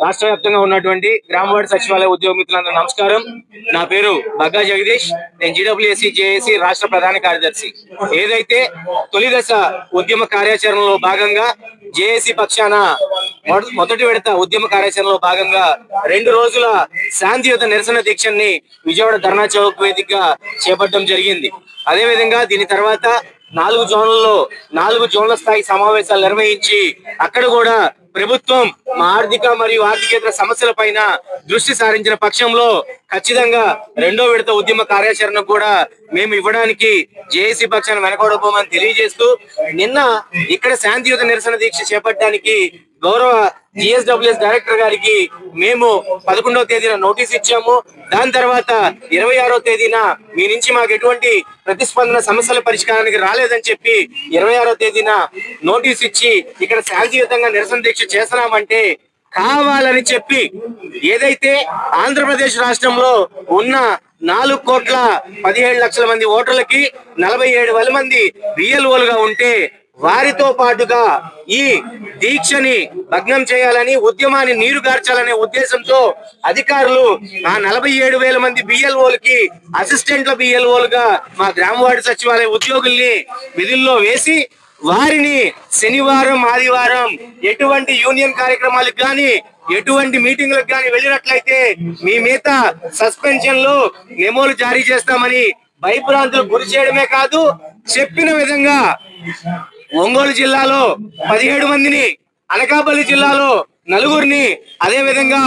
రాష్ట్ర వ్యాప్తంగా ఉన్నటువంటి గ్రామ వార్డు సచివాలయ ఉద్యోగ మిత్రులందరూ నమస్కారం. నా పేరు బగ్గా జగదీష్. నేను జీడబ్ల్యూఎస్సీ జేఏసీ రాష్ట్ర ప్రధాన కార్యదర్శి. ఏదైతే తొలి దశ ఉద్యమ కార్యాచరణలో భాగంగా జేఏసీ పక్షాన మొదటి విడత ఉద్యమ కార్యాచరణలో భాగంగా 2 రోజుల శాంతియుత నిరసన దీక్షని విజయవాడ ధర్నా చౌక్ వేదికగా చేపట్టడం జరిగింది. అదేవిధంగా దీని తర్వాత 4 జోన్లలో 4 జోన్ల స్థాయి సమావేశాలు నిర్వహించి అక్కడ కూడా ప్రభుత్వం మా ఆర్థిక మరియు ఆర్థికేతర సమస్యల పైన దృష్టి సారించిన పక్షంలో ఖచ్చితంగా 2వ విడత ఉద్యమ కార్యాచరణ కూడా మేము ఇవ్వడానికి జేఏసీ పక్షాన్ని వెనకబడబోమని తెలియజేస్తూ నిన్న ఇక్కడ శాంతియుత నిరసన దీక్ష చేపట్టడానికి గౌరవ జిఎస్డబ్ల్యూఎస్ డైరెక్టర్ గారికి మేము 11వ తేదీన నోటీస్ ఇచ్చాము. దాని తర్వాత 26వ తేదీన మీ నుంచి మాకు ఎటువంటి ప్రతిస్పందన సమస్యల పరిష్కారానికి రాలేదని చెప్పి 26వ తేదీన నోటీస్ ఇచ్చి ఇక్కడ శాంతియుతంగా నిరసన దీక్ష చేస్తున్నామంటే కావాలని చెప్పి ఏదైతే ఆంధ్రప్రదేశ్ రాష్ట్రంలో ఉన్న 4,17,00,000 మంది ఓటర్లకి 47,000 మంది బిఎల్ఓలుగా ఉంటే వారితో పాటుగా ఈ దీక్షని భగ్నం చేయాలని ఉద్యమాన్ని నీరుగార్చాలనే ఉద్దేశంతో అధికారులు ఆ 47,000 మంది బిఎల్ఓలకి అసిస్టెంట్ల బిఎల్ఓలుగా మా గ్రామ వార్డు సచివాలయ ఉద్యోగుల్ని విధుల్లో వేసి వారిని శనివారం ఆదివారం ఎటువంటి యూనియన్ కార్యక్రమాలకు కానీ ఎటువంటి మీటింగ్లకు కానీ వెళ్ళినట్లయితే మీ మీద సస్పెన్షన్లు మెమోలు జారీ చేస్తామని భయభ్రాంతులకు గురి చేయడమే కాదు, చెప్పిన విధంగా ఒంగోలు జిల్లాలో 17 మందిని, అనకాపల్లి జిల్లాలో 4 అదే విధంగా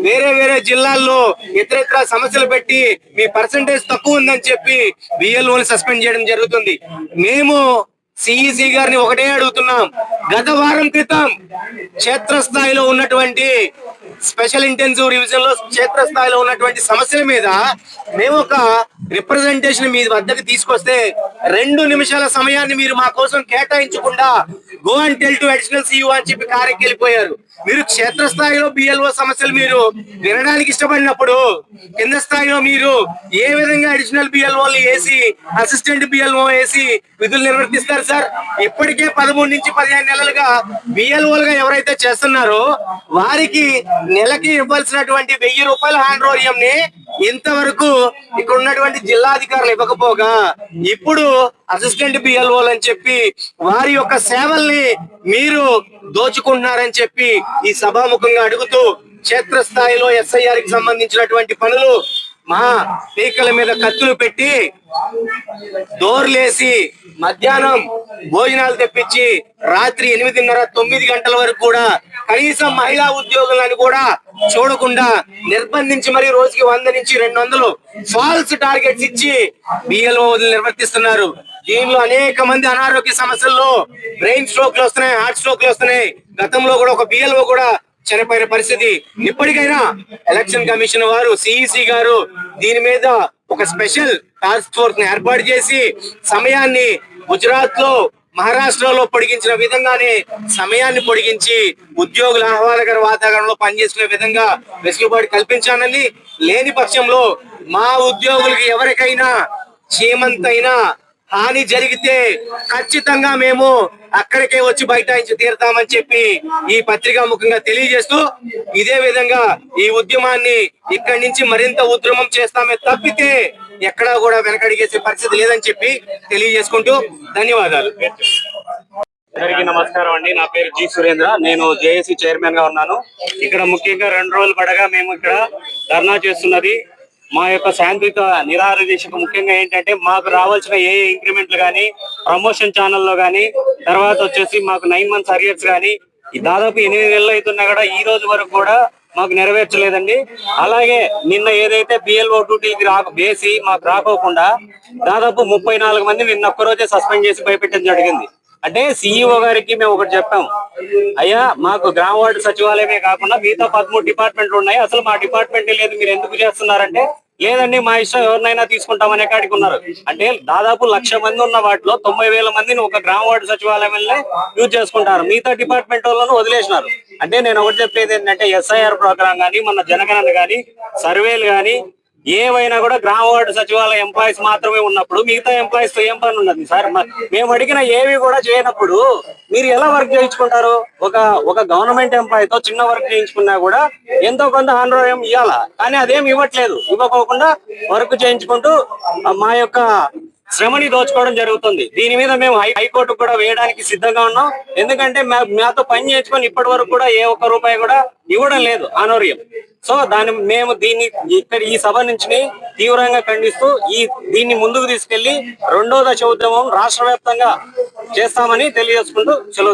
వేరే జిల్లాల్లో ఇతర సమస్యలు పెట్టి మీ పర్సంటేజ్ తక్కువ ఉందని చెప్పి బిఎల్ఓని సస్పెండ్ చేయడం జరుగుతుంది. మేము సిఈసి గారిని ఒకటే అడుగుతున్నాం. గత వారం క్రితం క్షేత్రస్థాయిలో ఉన్నటువంటి స్పెషల్ ఇంటెన్సివ్ రివిజన్ లో క్షేత్రస్థాయిలో ఉన్నటువంటి సమస్యల మీద మేము ఒక రిప్రజెంటేషన్ మీ వద్దకు తీసుకొస్తే 2 నిమిషాల సమయాన్ని మీరు మా కోసం కేటాయించకుండా go and tell to additional CEO అని చెప్పి కార్యకి వెళ్ళిపోయారు. మీరు క్షేత్రస్థాయిలో బిఎల్ఓ సమస్యలు మీరు వినడానికి ఇష్టపడినప్పుడు కింద స్థాయిలో మీరు ఏ విధంగా అడిషనల్ బిఎల్ఓలు వేసి అసిస్టెంట్ బిఎల్ఓ వేసి విధులు నిర్వర్తిస్తారు సార్? ఇప్పటికే 13 నుంచి 15 నెలలుగా బిఎల్ఓలుగా ఎవరైతే చేస్తున్నారో వారికి నెలకి ఇవ్వాల్సినటువంటి 1000 రూపాయల హాండ్రోరియం ని ఇంతవరకు ఇక్కడ ఉన్నటువంటి జిల్లా అధికారులు ఇవ్వకపోగా ఇప్పుడు అసిస్టెంట్ బిఎల్ఓలు అని చెప్పి వారి యొక్క సేవల్ని మీరు దోచుకుంటున్నారని చెప్పి ఈ సభాముఖంగా అడుగుతూ క్షేత్రస్థాయిలో ఎస్ఐఆర్ కి సంబంధించినటువంటి పనులు మా పీకల మీద కత్తులు పెట్టి డోర్లేసి మధ్యాహ్నం భోజనాలు తెప్పించి రాత్రి 8:30, 9 గంటల వరకు కూడా కనీసం మహిళా ఉద్యోగులను కూడా చూడకుండా నిర్బంధించి మరి రోజుకి 100 నుంచి 200 ఫాల్స్ టార్గెట్స్ ఇచ్చి బిఎల్ఓ నిర్వర్తిస్తున్నారు. దీనిలో అనేక మంది అనారోగ్య సమస్యల్లో బ్రెయిన్ స్ట్రోక్లు వస్తున్నాయి, హార్ట్ స్ట్రోక్లు వస్తున్నాయి. గతంలో కూడా ఒక బిఎల్ఓ కూడా చనిపోయిన పరిస్థితి. ఇప్పటికైనా ఎలక్షన్ కమిషన్ వారు, సిఈసి గారు దీని మీద ఒక స్పెషల్ టాస్క్ ఫోర్స్ ని ఏర్పాటు చేసి సమయాన్ని గుజరాత్ లో, మహారాష్ట్రలో పొడిగించిన విధంగానే సమయాన్ని పొడిగించి ఉద్యోగుల ఆహ్లాదకర వాతావరణంలో పనిచేసుకునే విధంగా వెసులుబాటు కల్పించాలని, లేని పక్షంలో మా ఉద్యోగులకి ఎవరికైనా చీమంతైనా హాని జరిగితే ఖచ్చితంగా మేము అక్కడికే వచ్చి బైఠాయించి తీరుతామని చెప్పి ఈ పత్రికా ముఖంగా తెలియజేస్తూ ఇదే విధంగా ఈ ఉద్యమాన్ని ఇక్కడి నుంచి మరింత ఉద్యమం చేస్తామే తప్పితే ఎక్కడా కూడా వెనకడిగేసే పరిస్థితి లేదని చెప్పి తెలియజేసుకుంటూ ధన్యవాదాలు. అందరికీ నమస్కారం అండి. నా పేరు జి సురేంద్ర. నేను జేఏసీ చైర్మన్ గా ఉన్నాను. ఇక్కడ ముఖ్యంగా 2 రోజులు పడగా మేము ఇక్కడ ధర్నా చేస్తున్నది మా యొక్క శాంతియుత నిరాహార దీక్షకు ముఖ్యంగా ఏంటంటే మాకు రావాల్సిన ఏ ఇంక్రిమెంట్లు కానీ, ప్రమోషన్ ఛానల్లో కానీ, తర్వాత వచ్చేసి మాకు 9 months అరియర్స్ కానీ దాదాపు 8 నెలలు అవుతున్నా కూడా ఈ రోజు వరకు కూడా మాకు నెరవేర్చలేదండి. అలాగే నిన్న ఏదైతే బిఎల్ఓ డ్యూటీకి వేసి మాకు రాకోకుండా దాదాపు 34 మంది నిన్న ఒక్కరోజే సస్పెండ్ చేసి భయపెట్టడం జరిగింది. అంటే సిఇఓ గారికి మేము ఒకటి చెప్పాం, అయ్యా మాకు గ్రామ వార్డు సచివాలయమే కాకుండా మిగతా 13 డిపార్ట్మెంట్లు ఉన్నాయి, అసలు మా డిపార్ట్మెంట్ లేదు, మీరు ఎందుకు చేస్తున్నారంటే లేదండి మా ఇష్టం ఎవరినైనా తీసుకుంటామనే కాడికి ఉన్నారు. అంటే దాదాపు 1,00,000 మంది ఉన్న వాటిలో 90,000 మందిని ఒక గ్రామ వార్డు సచివాలయంలో యూజ్ చేసుకుంటారు, మిగతా డిపార్ట్మెంట్ వాళ్ళను వదిలేసినారు. అంటే నేను ఒకటి చెప్పేది ఏంటంటే ఎస్ఐఆర్ ప్రోగ్రామ్ కానీ, మన జనగణన కానీ, సర్వేలు కానీ ఏవైనా కూడా గ్రామ వార్డు సచివాలయ ఎంప్లాయీస్ మాత్రమే ఉన్నప్పుడు మిగతా ఎంప్లాయీస్ తో ఏం పని ఉన్నది సార్? మేము అడిగిన ఏవి కూడా చేయనప్పుడు మీరు ఎలా వర్క్ చేయించుకుంటారు? ఒక గవర్నమెంట్ ఎంప్లాయీతో చిన్న వర్క్ చేయించుకున్నా కూడా ఎంతో కొంత హానరేయం ఇవ్వాలా, కానీ అదేం ఇవ్వట్లేదు. ఇవ్వకోకుండా వర్క్ చేయించుకుంటూ మా యొక్క శ్రమని దోచుకోవడం జరుగుతుంది. దీని మీద మేము హైకోర్టు కూడా వేయడానికి సిద్ధంగా ఉన్నాం. ఎందుకంటే మాతో పని చేయించుకొని ఇప్పటి వరకు కూడా ఏ ఒక్క రూపాయి కూడా ఇవ్వడం లేదు ఆనోర్యం. సో మేము దీన్ని ఇక్కడ ఈ సభ నుంచి తీవ్రంగా ఖండిస్తూ దీన్ని ముందుకు తీసుకెళ్లి 2వ దశ ఉద్యమం రాష్ట్ర వ్యాప్తంగా చేస్తామని తెలియజేసుకుంటూ సెలవు